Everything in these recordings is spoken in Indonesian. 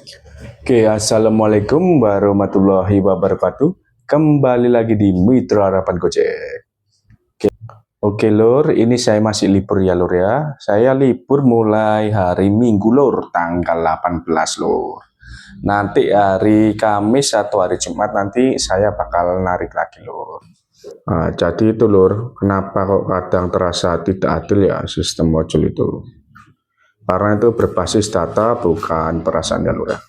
Oke, assalamualaikum warahmatullahi wabarakatuh. Kembali lagi di Mitra Harapan Gojek. Oke, Lur, ini saya masih libur ya, Lur ya. Saya libur mulai hari Minggu, Lur, tanggal 18, Lur. Nanti hari Kamis atau hari Jumat nanti saya bakal narik lagi, Lur. Nah, jadi itu, Lur, kenapa kok kadang terasa tidak adil ya sistem ojol itu? Karena itu berbasis data bukan perasaan ya, Lur ya.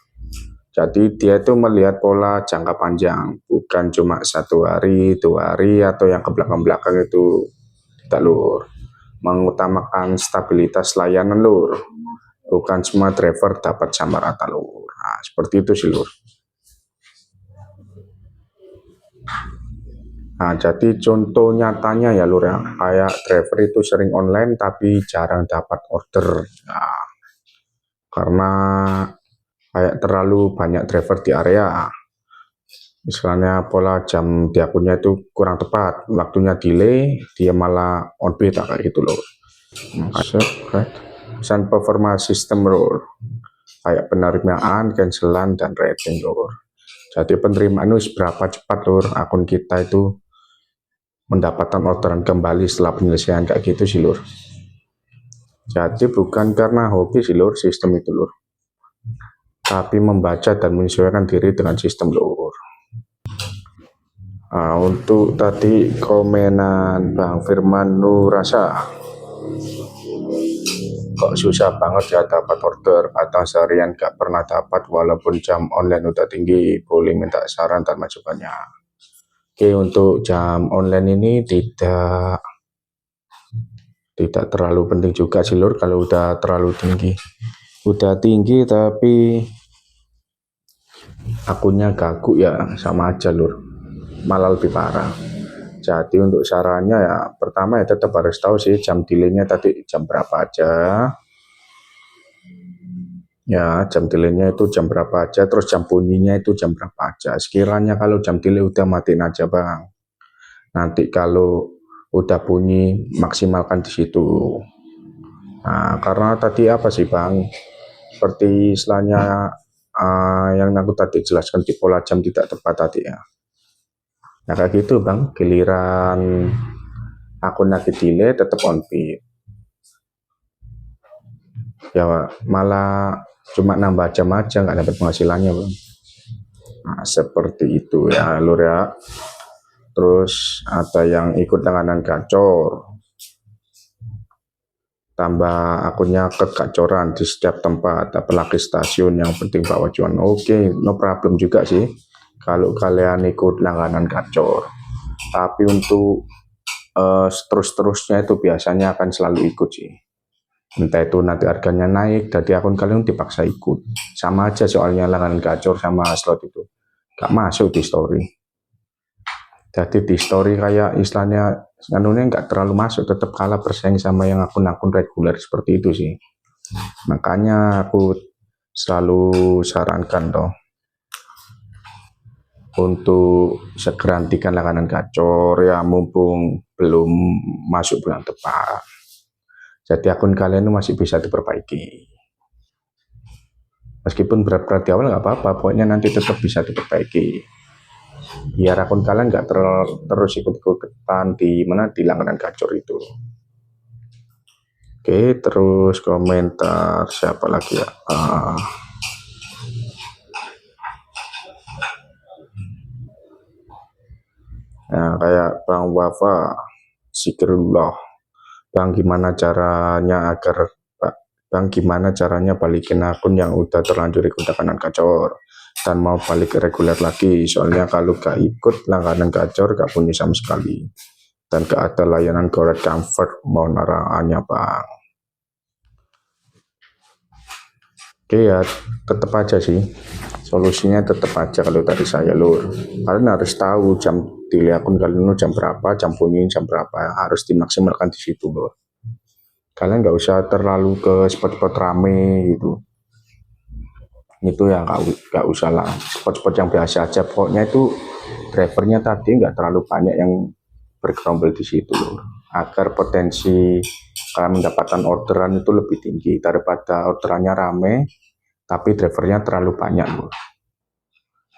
Jadi dia itu melihat pola jangka panjang, bukan cuma 1 hari, 2 hari, atau yang ke belakang-belakang itu tidak, Lur. Mengutamakan stabilitas layanan, Lur. Bukan semua driver dapat sama rata, Lur. Nah, seperti itu sih, Lur. Nah, jadi contoh nyatanya ya, Lur ya, kayak driver itu sering online tapi jarang dapat order. Nah, karena kayak terlalu banyak driver di area. Misalnya pola jam di akunnya itu kurang tepat, waktunya delay, dia malah on beta kayak gitu loh. Pesan performa sistem lor, kayak penerimaan, cancelan, dan rating lor. Jadi penerimaan itu seberapa cepat lor akun kita itu mendapatkan orderan kembali setelah penyelesaian kayak gitu sih lor. Jadi bukan karena hobi sih lor sistem itu lor, tapi membaca dan menyesuaikan diri dengan sistem lor. Nah, untuk tadi komenan Bang Firman Nurasa, kok susah banget ya dapat order atau seharian gak pernah dapat walaupun jam online udah tinggi, boleh minta saran dan masukannya. Oke, untuk jam online ini tidak terlalu penting juga sih lur kalau udah terlalu tinggi. Udah tinggi tapi akunnya gaguk ya sama aja lur, malah lebih parah. Jadi untuk sarannya ya pertama ya tetap harus tahu sih jam delaynya tadi jam berapa aja. Ya jam delaynya itu jam berapa aja, terus jam bunyinya itu jam berapa aja. Sekiranya kalau jam delay udah matiin aja bang. Nanti kalau udah bunyi maksimalkan di situ. Nah karena tadi apa sih bang? Seperti istilahnya yang aku tadi jelaskan di pola jam tidak tepat tadi ya. Nah kayak gitu bang, giliran akun lagi delay tetap on beat. Ya malah cuma nambah jam aja nggak dapat penghasilannya bang. Nah, seperti itu ya lur ya. Terus ada yang ikut langganan gacor, tambah akunnya kegacoran di setiap tempat, apalagi stasiun, yang penting bawa cuan. Oke, no problem juga sih kalau kalian ikut langganan gacor, tapi untuk terus-terusnya itu biasanya akan selalu ikut sih. Entah itu nanti harganya naik, jadi akun kalian dipaksa ikut. Sama aja soalnya langganan gacor sama slot itu gak masuk di story. Jadi di story kayak istilahnya anunya nggak terlalu masuk, tetap kalah bersaing sama yang akun-akun reguler seperti itu sih. Makanya aku selalu sarankan toh untuk segera hentikan langganan gacor ya mumpung belum masuk bulan tepat. Jadi akun kalian masih bisa diperbaiki. Meskipun berat-berat di awal nggak apa-apa, pokoknya nanti tetap bisa diperbaiki. Biar akun kalian nggak terus ikut-ikutan di mana di langganan gacor itu. Oke, terus komentar siapa lagi ya? Nah, kayak Bang Wafa, Sikirullah. Bang gimana caranya Bang gimana caranya balikin akun yang udah terlanjur ikut langganan gacor dan mau balik ke reguler lagi? Soalnya kalau gak ikut langganan gacor gak punya sama sekali dan gak ada layanan Goret Comfort, mau naraannya bang. Oke ya, tetap aja sih. Solusinya tetap aja kalau dari saya lur. Kalian harus tahu jam delay akun kalian jam berapa, jam bunyi jam berapa, harus dimaksimalkan di situ lur. Kalian nggak usah terlalu ke spot-spot rame gitu. Itu ya nggak usah lah. Spot-spot yang biasa aja. Pokoknya itu drivernya tadi nggak terlalu banyak yang bergerombol di situ lur. Agar potensi kalian mendapatkan orderan itu lebih tinggi daripada orderannya rame tapi drivernya terlalu banyak loh.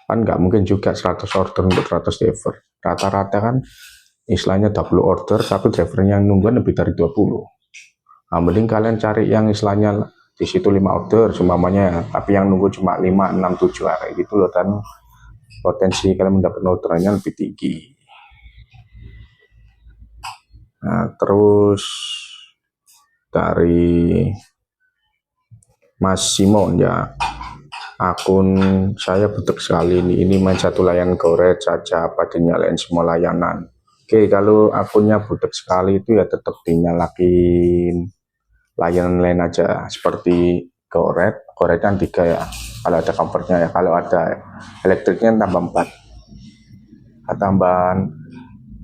Kan nggak mungkin juga 100 order untuk 100 driver. Rata-rata kan istilahnya double order, tapi drivernya yang nungguan lebih dari 20. Nah, mending kalian cari yang istilahnya di situ 5 order semuanya, tapi yang nunggu cuma 5, 6, 7 hari gitu loh, dan potensi kalian mendapat orderannya lebih tinggi. Nah, terus dari Mas Simon ya, akun saya butuh sekali ini main satu layanan GoRed saja apa dinyalain semua layanan. Oke, kalau akunnya butuh sekali itu ya tetap dinyalakin layanan lain aja seperti GoRed kan 3 ya kalau ada kompornya ya, kalau ada elektriknya tambah 4, tambahan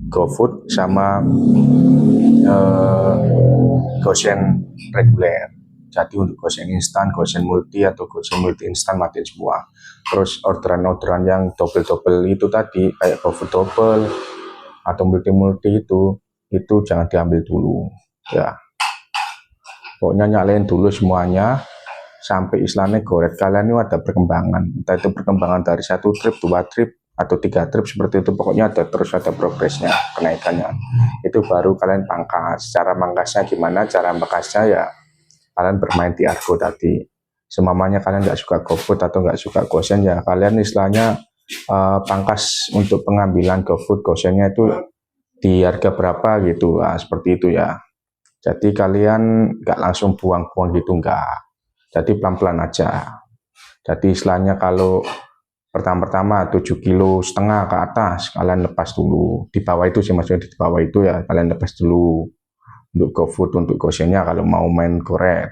GoFood sama GoSend reguler. Jadi untuk GoSend instan, GoSend multi atau GoSend multi instan matiin semua. Terus orderan-orderan yang double-double itu tadi kayak GoFood double atau multi-multi itu jangan diambil dulu ya. Pokoknya nyalain dulu semuanya sampai istilahnya GoRed kalian itu ada perkembangan. Entah itu perkembangan dari 1 trip, 2 trip, atau 3 trip seperti itu, pokoknya terus ada progresnya, kenaikannya. Itu baru kalian pangkas. Cara mangkasnya gimana? Cara pangkasnya ya kalian bermain di Argo tadi. Semamanya kalian nggak suka GoFood atau nggak suka GoSend ya kalian istilahnya pangkas untuk pengambilan GoFood, GoSendnya itu di harga berapa gitu, seperti itu ya. Jadi kalian nggak langsung buang-buang gitu, nggak. Jadi pelan-pelan aja. Jadi istilahnya kalau pertama-tama 7,5 kilo ke atas kalian lepas dulu. Di bawah itu sih, maksudnya di bawah itu ya kalian lepas dulu untuk GoFood, untuk GoSendnya kalau mau main GoRed.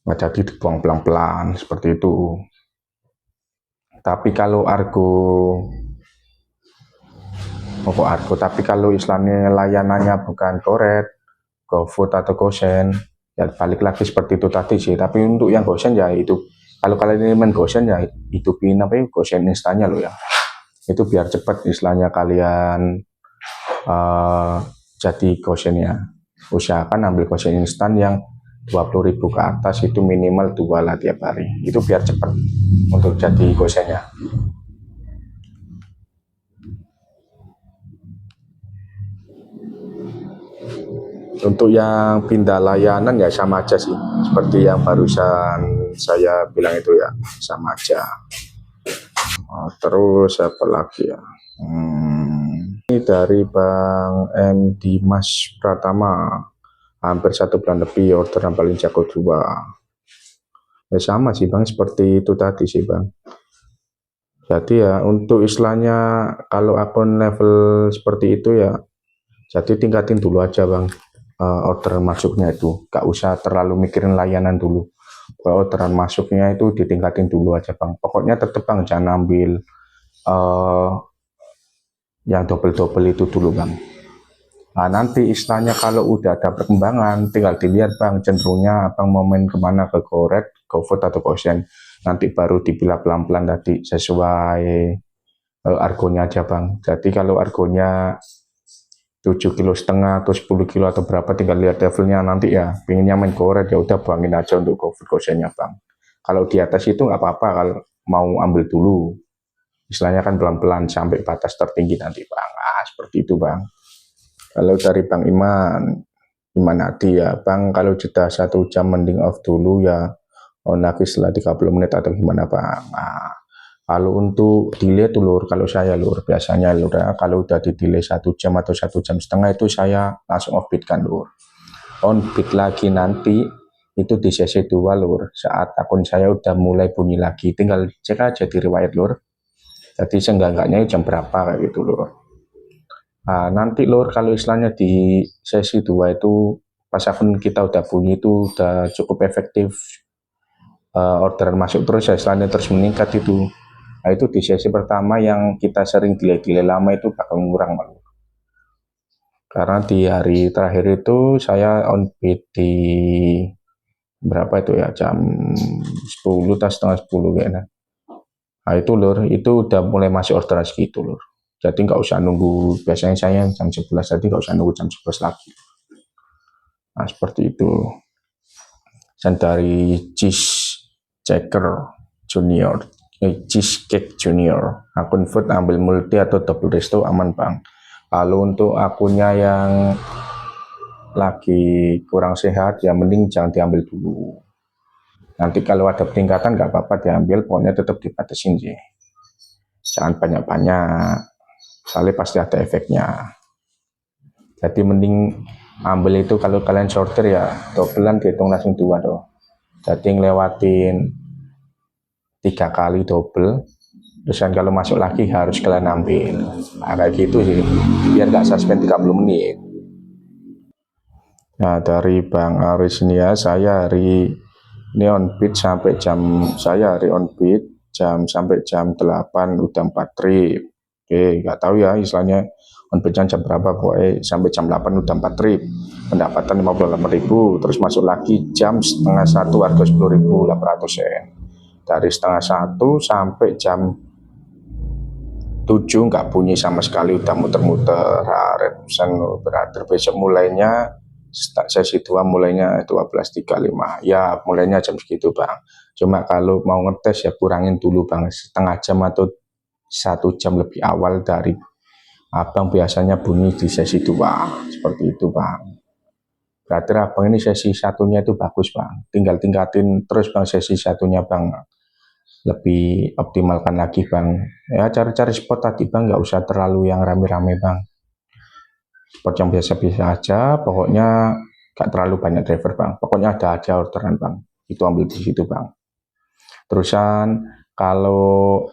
Nah, jadi dibuang pelan-pelan seperti itu. Tapi kalau tapi kalau istilahnya layanannya bukan GoRed, GoFood atau GoSend, ya balik lagi seperti itu tadi sih. Tapi untuk yang GoSend ya itu, kalau kalian ini main GoSend ya hidupin GoSend instannya loh ya. Itu biar cepat istilahnya kalian jadi GoSendnya. Usahakan ambil GoSend instan yang 20.000 ke atas, itu minimal 2 lah tiap hari. Itu biar cepat untuk jadi GoSendnya. Untuk yang pindah layanan ya sama aja sih, seperti yang barusan saya bilang itu ya, sama aja. Terus apa lagi ya? Ini dari Bang M. Dimas Pratama, hampir 1 bulan lebih orderan paling jago 2. Ya sama sih Bang, seperti itu tadi sih Bang. Jadi ya untuk istilahnya kalau akun level seperti itu ya, jadi tingkatin dulu aja Bang. Orderan masuknya itu gak usah terlalu mikirin layanan dulu. Orderan masuknya itu ditingkatin dulu aja Bang. Pokoknya tetep Bang, jangan ambil yang double-double itu dulu Bang. Nah, nanti istilahnya kalau udah ada perkembangan tinggal dilihat Bang, cenderungnya Abang mau main kemana, ke GoRed, GoFood atau GoSend. Nanti baru dipilah pelan-pelan tadi sesuai argonya aja Bang. Jadi kalau argonya 7,5 kilo atau 10 kilo atau berapa, tinggal lihat levelnya nanti ya. Pinginnya main GoRed ya udah buangin aja untuk GoFood GoSendnya Bang. Kalau di atas itu nggak apa-apa kalau mau ambil dulu. Istilahnya kan pelan-pelan sampai batas tertinggi nanti Bang. Seperti itu Bang. Kalau dari Bang Iman Adi ya Bang, kalau jeda 1 jam mending off dulu ya, on lagi setelah 30 menit atau gimana Bang. Kalau untuk delay tuh Lur, kalau saya Lur, biasanya Lur ya, kalau udah di delay 1 jam atau 1,5 jam itu saya langsung off bid kan Lur. On bid lagi nanti itu di sesi 2 Lur, saat akun saya udah mulai bunyi lagi, tinggal cek aja di riwayat Lur. Jadi seenggak-enggaknya jam berapa kayak gitu Lur. Nah, nanti Lur kalau istilahnya di sesi 2 itu pas akun kita udah bunyi itu udah cukup efektif, orderan masuk terus ya, istilahnya terus meningkat itu. Nah, itu di sesi pertama yang kita sering delay lama itu bakal ngurang Lur. Karena di hari terakhir itu saya on bid di berapa itu ya, jam 10 atau setengah 10 kayaknya. Nah itu Lur, itu udah mulai masih orderan segitu Lur. Jadi nggak usah nunggu, biasanya saya jam 11, jadi nggak usah nunggu jam 11 lagi. Nah seperti itu. Dan dari JIS Checker Junior, Cheesecake Junior. Akun food ambil multi atau double resto aman bang. Lalu untuk akunnya yang lagi kurang sehat ya mending jangan diambil dulu. Nanti kalau ada peningkatan nggak apa-apa diambil, pokoknya tetap dibatasin sih. Jangan banyak-banyak, soalnya pasti ada efeknya. Jadi mending ambil itu kalau kalian sortir ya dobelan dihitung langsung 2 doh. Jadi ngelewatin 3 kali double, terus kan kalau masuk lagi harus kalian ambil. Nah, kayak gitu sih, biar nggak suspend 30 menit. Nah dari Bang Aris ini ya, saya hari ini on beat sampai jam, saya hari on beat sampai jam 8 udah 4 trip. Oke, nggak tahu ya istilahnya on beat jam berapa, pokoknya sampai jam 8 udah 4 trip, pendapatan 58.000, terus masuk lagi jam setengah 1 harga 10.800 yen. Dari setengah 1 sampai jam 7 nggak bunyi sama sekali, udah muter-muter. Berarti besok mulainya sesi 2 mulainya 12.35 ya, mulainya jam segitu bang. Cuma kalau mau ngetes ya kurangin dulu bang, setengah jam atau 1 jam lebih awal dari abang biasanya bunyi di sesi 2, seperti itu bang. Berarti abang ini sesi satunya itu bagus bang, tinggal tingkatin terus bang sesi satunya bang, lebih optimalkan lagi bang. Ya cari-cari spot tadi bang, nggak usah terlalu yang rame-rame bang, spot yang biasa-biasa aja, pokoknya nggak terlalu banyak driver bang, pokoknya ada aja orderan bang, itu ambil di situ bang. Terusan kalau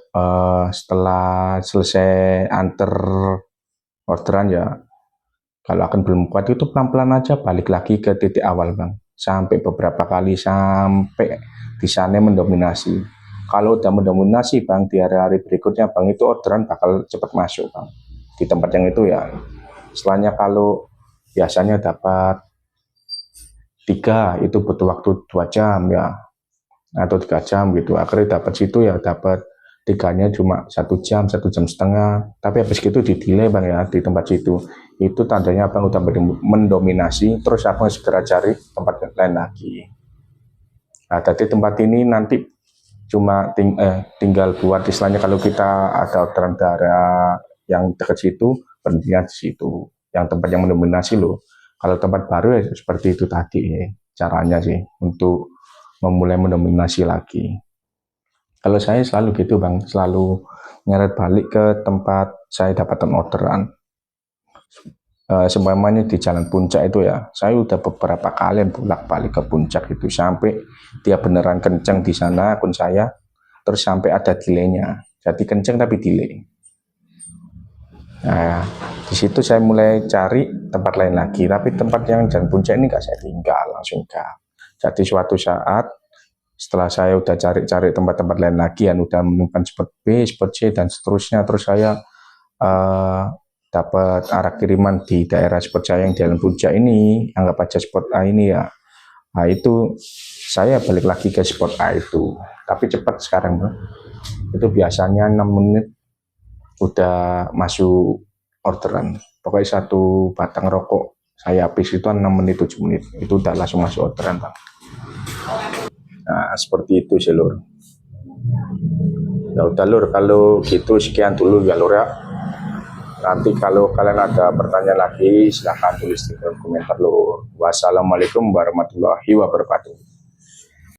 setelah selesai antar orderan ya, kalau akan belum kuat itu pelan-pelan aja balik lagi ke titik awal bang, sampai beberapa kali sampai di sana mendominasi. Kalau udah mendominasi bang, di hari-hari berikutnya bang, itu orderan bakal cepat masuk bang di tempat yang itu ya. Setelahnya kalau biasanya dapat 3 itu butuh waktu 2 jam ya, atau 3 jam gitu. Akhirnya dapat situ ya, dapat 3-nya cuma 1 jam, 1,5 jam, tapi habis gitu di delay bang ya di tempat situ. Itu tandanya abang udah mendominasi, terus abang segera cari tempat lain lagi. Nah jadi tempat ini nanti cuma tinggal buat istilahnya, kalau kita ada orderan darah yang dekat situ, berhentinya di situ, yang tempat yang mendominasi loh. Kalau tempat baru ya seperti itu tadi caranya sih untuk memulai mendominasi lagi. Kalau saya selalu gitu bang, selalu nyeret balik ke tempat saya dapatkan orderan. Seumpamanya di Jalan Puncak itu ya, saya udah beberapa kali bolak-balik ke Puncak itu, sampai dia beneran kenceng di sana akun saya, terus sampai ada delaynya, jadi kenceng tapi delay. Nah di situ saya mulai cari tempat lain lagi, tapi tempat yang Jalan Puncak ini nggak saya tinggal langsung nggak. Jadi suatu saat setelah saya udah cari-cari tempat-tempat lain lagi, yang udah menemukan spot B, spot C dan seterusnya, terus saya dapat arah kiriman di daerah spot saya yang Jalan Puncak ini, anggap aja spot A ini ya. Nah itu saya balik lagi ke spot A itu, tapi cepat sekarang bro. Itu biasanya 6 menit udah masuk orderan. Pokoknya 1 batang rokok saya habis itu 6 menit 7 menit itu udah langsung masuk orderan bang. Nah seperti itu sih lur. Ya udah lur, kalau gitu sekian dulu ya lur ya. Nanti kalau kalian ada pertanyaan lagi silahkan tulis di kolom komentar lur. Wassalamualaikum warahmatullahi wabarakatuh.